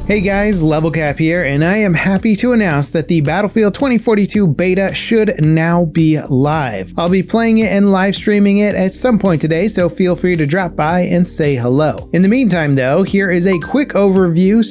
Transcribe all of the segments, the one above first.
Hey guys, LevelCap here, and I am happy to announce that the Battlefield 2042 beta should now be live. I'll be playing it and live streaming it at some point today, so feel free to drop by and say hello. In the meantime though, here is a quick overview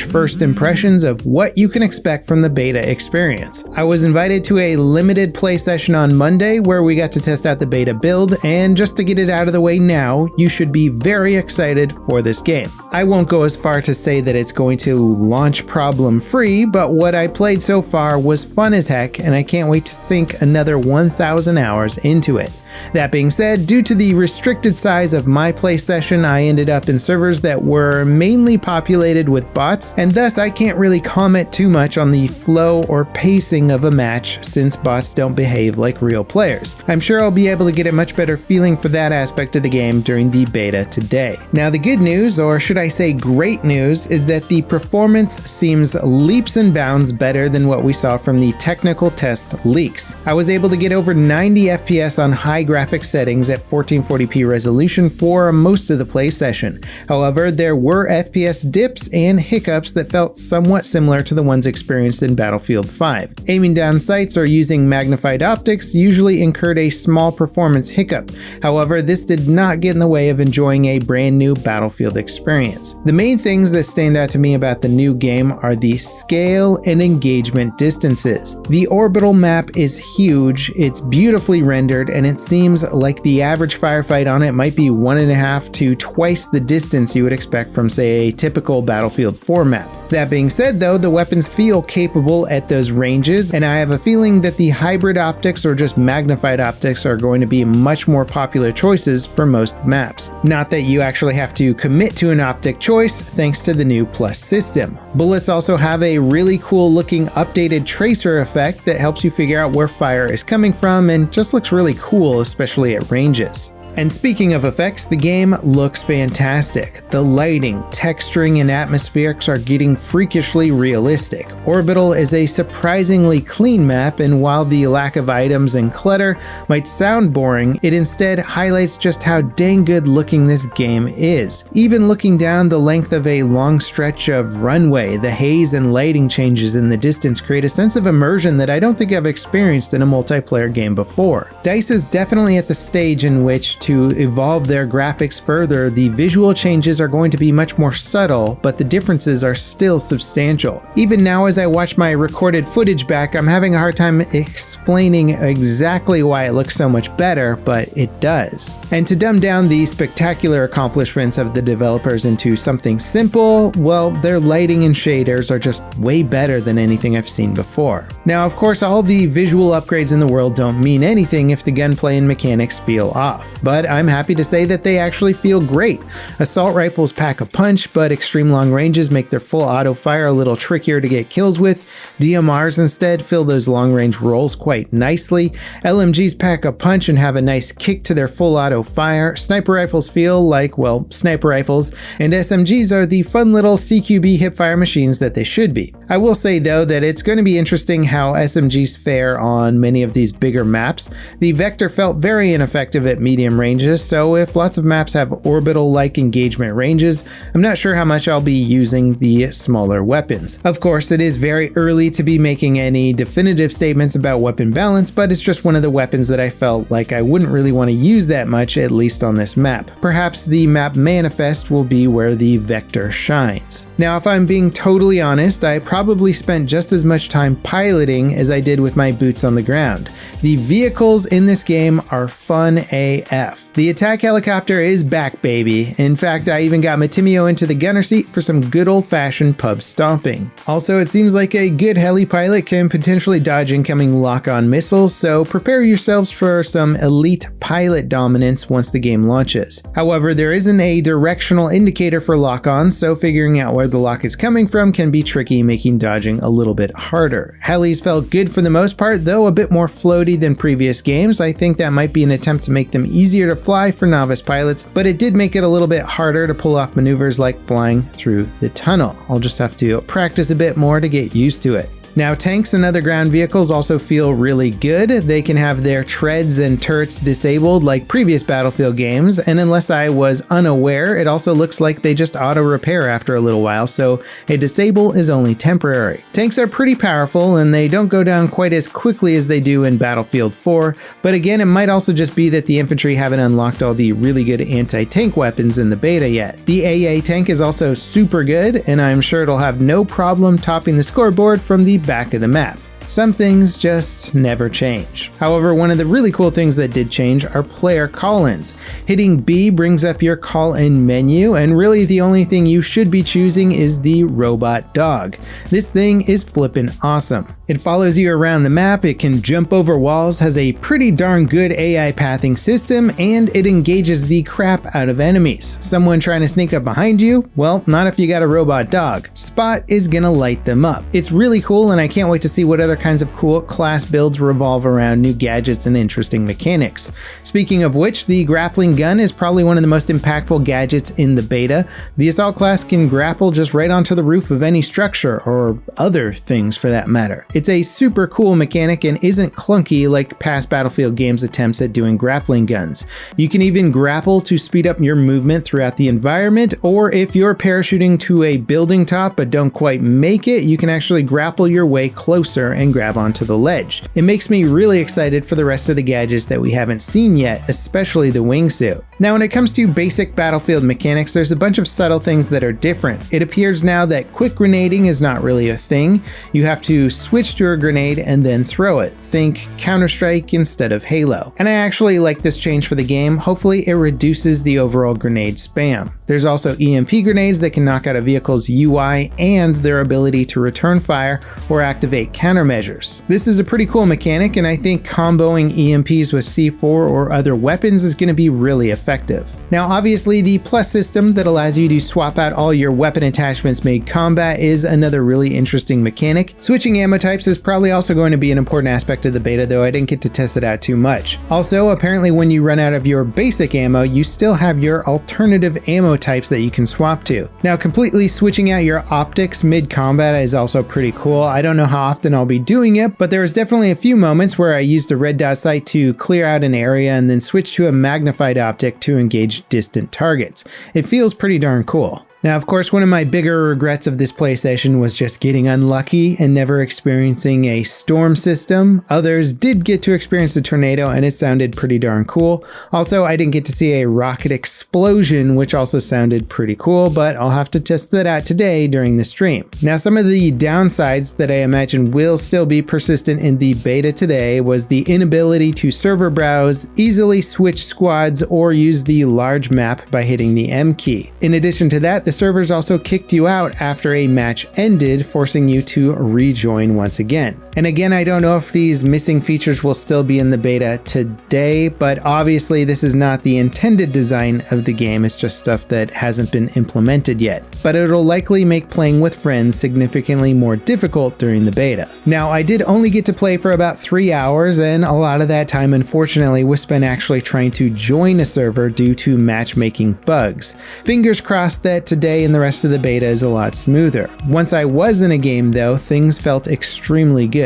/ first impressions of what you can expect from the beta experience. I was invited to a limited play session on Monday where we got to test out the beta build, and just to get it out of the way now, you should be very excited for this game. I won't go as far to say that it's going to launch problem-free, but what I played so far was fun as heck, and I can't wait to sink another 1,000 hours into it. That being said, due to the restricted size of my play session, I ended up in servers that were mainly populated with bots, and thus I can't really comment too much on the flow or pacing of a match since bots don't behave like real players. I'm sure I'll be able to get a much better feeling for that aspect of the game during the beta today. Now the good news, or should I say great news, is that the performance seems leaps and bounds better than what we saw from the technical test leaks. I was able to get over 90 FPS on high graphics settings at 1440p resolution for most of the play session. However, there were FPS dips and hiccups that felt somewhat similar to the ones experienced in Battlefield 5. Aiming down sights or using magnified optics usually incurred a small performance hiccup. However, this did not get in the way of enjoying a brand new Battlefield experience. The main things that stand out to me about the new game are the scale and engagement distances. The Orbital map is huge, it's beautifully rendered, and it seems like the average firefight on it might be 1.5 to twice the distance you would expect from, say, a typical Battlefield 4 map. That being said though, the weapons feel capable at those ranges, and I have a feeling that the hybrid optics or just magnified optics are going to be much more popular choices for most maps. Not that you actually have to commit to an optic choice thanks to the new Plus system. Bullets also have a really cool looking updated tracer effect that helps you figure out where fire is coming from and just looks really cool, especially at ranges. And speaking of effects, the game looks fantastic. The lighting, texturing, and atmospherics are getting freakishly realistic. Orbital is a surprisingly clean map, and while the lack of items and clutter might sound boring, it instead highlights just how dang good looking this game is. Even looking down the length of a long stretch of runway, the haze and lighting changes in the distance create a sense of immersion that I don't think I've experienced in a multiplayer game before. DICE is definitely at the stage in which to evolve their graphics further, the visual changes are going to be much more subtle, but the differences are still substantial. Even now as I watch my recorded footage back, I'm having a hard time explaining exactly why it looks so much better, but it does. And to dumb down the spectacular accomplishments of the developers into something simple, well, their lighting and shaders are just way better than anything I've seen before. Now, of course, all the visual upgrades in the world don't mean anything if the gunplay and mechanics feel off, but I'm happy to say that they actually feel great. Assault rifles pack a punch, but extreme long ranges make their full auto fire a little trickier to get kills with. DMRs instead fill those long range roles quite nicely. LMGs pack a punch and have a nice kick to their full auto fire. Sniper rifles feel like, well, sniper rifles, and SMGs are the fun little CQB hipfire machines that they should be. I will say though that it's going to be interesting how SMGs fare on many of these bigger maps. The Vector felt very ineffective at medium ranges, so if lots of maps have orbital-like engagement ranges, I'm not sure how much I'll be using the smaller weapons. Of course, it is very early to be making any definitive statements about weapon balance, but it's just one of the weapons that I felt like I wouldn't really want to use that much, at least on this map. Perhaps the map manifest will be where the Vector shines. Now, if I'm being totally honest, I probably spent just as much time piloting as I did with my boots on the ground. The vehicles in this game are fun AF. The attack helicopter is back, baby. In fact, I even got Matimio into the gunner seat for some good old-fashioned pub stomping. Also, it seems like a good heli pilot can potentially dodge incoming lock-on missiles, so prepare yourselves for some elite pilot dominance once the game launches. However, there isn't a directional indicator for lock-ons, so figuring out where the lock is coming from can be tricky, making dodging a little bit harder. Helis felt good for the most part, though a bit more floaty than previous games. I think that might be an attempt to make them easier to fly for novice pilots, but it did make it a little bit harder to pull off maneuvers like flying through the tunnel. I'll just have to practice a bit more to get used to it. Now, tanks and other ground vehicles also feel really good. They can have their treads and turrets disabled like previous Battlefield games, and unless I was unaware, it also looks like they just auto-repair after a little while, so a disable is only temporary. Tanks are pretty powerful, and they don't go down quite as quickly as they do in Battlefield 4, but again, it might also just be that the infantry haven't unlocked all the really good anti-tank weapons in the beta yet. The AA tank is also super good, and I'm sure it'll have no problem topping the scoreboard from the back of the map. Some things just never change. However, one of the really cool things that did change are player call-ins. Hitting B brings up your call-in menu, and really the only thing you should be choosing is the robot dog. This thing is flippin' awesome. It follows you around the map, it can jump over walls, has a pretty darn good AI pathing system, and it engages the crap out of enemies. Someone trying to sneak up behind you? Well, not if you got a robot dog. Spot is gonna light them up. It's really cool, and I can't wait to see what other kinds of cool class builds revolve around new gadgets and interesting mechanics. Speaking of which, the grappling gun is probably one of the most impactful gadgets in the beta. The assault class can grapple just right onto the roof of any structure, or other things for that matter. It's a super cool mechanic and isn't clunky like past Battlefield games' attempts at doing grappling guns. You can even grapple to speed up your movement throughout the environment, or if you're parachuting to a building top but don't quite make it, you can actually grapple your way closer and grab onto the ledge. It makes me really excited for the rest of the gadgets that we haven't seen yet, especially the wingsuit. Now, when it comes to basic Battlefield mechanics, there's a bunch of subtle things that are different. It appears now that quick grenading is not really a thing. You have to switch to a grenade and then throw it. Think Counter-Strike instead of Halo. And I actually like this change for the game. Hopefully it reduces the overall grenade spam. There's also EMP grenades that can knock out a vehicle's UI and their ability to return fire or activate countermeasures. This is a pretty cool mechanic, and I think comboing EMPs with C4 or other weapons is going to be really effective. Now, obviously, the plus system that allows you to swap out all your weapon attachments mid-combat is another really interesting mechanic. Switching ammo types is probably also going to be an important aspect of the beta, though I didn't get to test it out too much. Also, apparently when you run out of your basic ammo, you still have your alternative ammo types that you can swap to. Now, completely switching out your optics mid-combat is also pretty cool. I don't know how often I'll be doing it, but there was definitely a few moments where I used the red dot sight to clear out an area and then switch to a magnified optic to engage distant targets. It feels pretty darn cool. Now, of course, one of my bigger regrets of this play session was just getting unlucky and never experiencing a storm system. Others did get to experience the tornado, and it sounded pretty darn cool. Also, I didn't get to see a rocket explosion, which also sounded pretty cool, but I'll have to test that out today during the stream. Now, some of the downsides that I imagine will still be persistent in the beta today was the inability to server browse, easily switch squads, or use the large map by hitting the M key. In addition to that, the servers also kicked you out after a match ended, forcing you to rejoin once again. And again, I don't know if these missing features will still be in the beta today, but obviously this is not the intended design of the game, it's just stuff that hasn't been implemented yet. But it'll likely make playing with friends significantly more difficult during the beta. Now, I did only get to play for about 3 hours, and a lot of that time unfortunately was spent actually trying to join a server due to matchmaking bugs. Fingers crossed that today and the rest of the beta is a lot smoother. Once I was in a game though, things felt extremely good.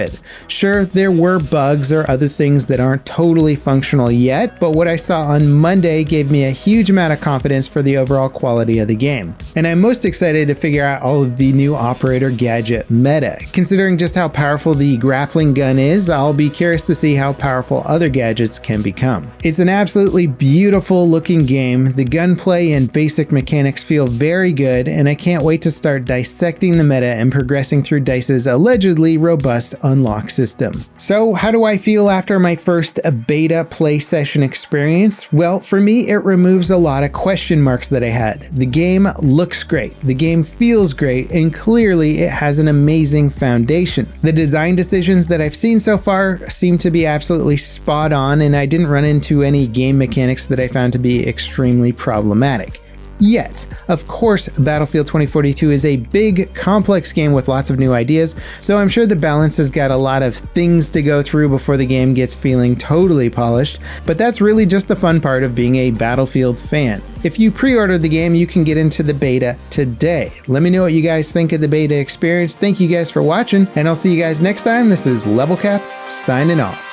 Sure, there were bugs or other things that aren't totally functional yet, but what I saw on Monday gave me a huge amount of confidence for the overall quality of the game. And I'm most excited to figure out all of the new operator gadget meta. Considering just how powerful the grappling gun is, I'll be curious to see how powerful other gadgets can become. It's an absolutely beautiful looking game. The gunplay and basic mechanics feel very good, and I can't wait to start dissecting the meta and progressing through DICE's allegedly robust unlock system. So how do I feel after my first beta play session experience? Well, for me, it removes a lot of question marks that I had. The game looks great, the game feels great, and clearly it has an amazing foundation. The design decisions that I've seen so far seem to be absolutely spot on, and I didn't run into any game mechanics that I found to be extremely problematic. yet. Of course, Battlefield 2042 is a big, complex game with lots of new ideas, so I'm sure the balance has got a lot of things to go through before the game gets feeling totally polished, but that's really just the fun part of being a Battlefield fan. If you pre-ordered the game, you can get into the beta today. Let me know what you guys think of the beta experience. Thank you guys for watching, and I'll see you guys next time. This is Level Cap, signing off.